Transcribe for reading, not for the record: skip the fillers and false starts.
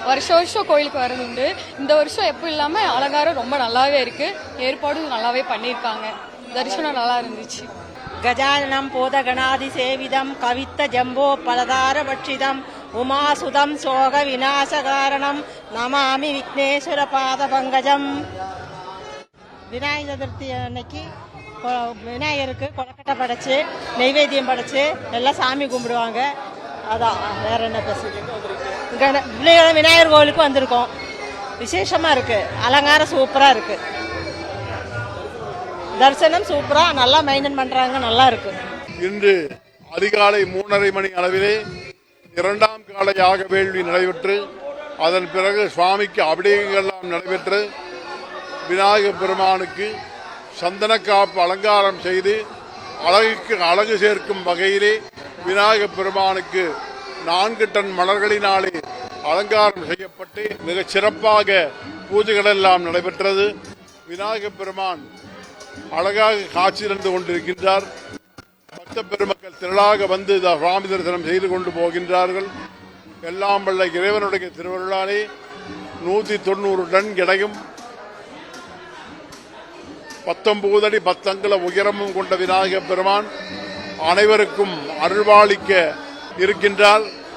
வருஷம் வருஷம் கோயிலுக்கு வரதுண்டு. இந்த வருஷம் எப்பவும் இல்லாமல் அலங்காரம் ரொம்ப நல்லாவே இருக்கு, ஏற்பாடும் நல்லாவே பண்ணியிருக்காங்க. தரிசனம் நல்லா இருந்துச்சு. கஜானனம் போதகணாதி சேவிதம் கவித்த ஜம்போ பலதார பட்சிதம் உமாசுதம் சோக விநாசகாரணம் நமாமி விக்னேஸ்வர பாத பங்கஜம். விநாயகர் சதுர்த்தி அன்னைக்கு விநாயகருக்கு கொலக்கட்டை படைச்சு நெய்வேத்தியம் படைச்சு எல்லாம் சாமி கும்பிடுவாங்க. அதான், வேற என்ன பேசுறீங்க? விநாயகர் கோவிலுக்கு வந்திருக்கோம். விசேஷமா இருக்கு, அலங்காரம் சூப்பரா இருக்கு, தரிசனம் சூப்பரா நல்லா மெயின்டைன் பண்றாங்க, நல்லா இருக்கு. இன்று அதிகாலை 3:30 மணி அளவிலே 2ஆம் கால யாக வேள்வி நடைபெற்று அதன் பிறகு சுவாமிக்கு அபிடேகங்கள்லாம் நடைபெற்று விநாயகர் பெருமானுக்கு சந்தனக்காப்பு அலங்காரம் செய்து அழகுக்கு அழகு சேர்க்கும் வகையிலே விநாயகர் பெருமானுக்கு 4 டன் மலர்களினாலே அலங்காரம் செய்யப்பட்டு மிக சிறப்பாக பூஜைகள் எல்லாம் நடைபெற்றது. விநாயகர் பெருமான் அழகாக காட்சி தந்து கொண்டிருக்கின்றார். பக்த பெருமக்கள் திரளாக வந்து சுவாமி தரிசனம் செய்து கொண்டு போகின்றார்கள். எல்லாம் வல்ல இறைவனுடைய திருவருளாலே 190 டன் எடையும் 19 அடி 10 அங்குல உயரமும் கொண்ட விநாயகர் பெருமான் அனைவருக்கும் அருள்வாளிக்க இருக்கின்றார்.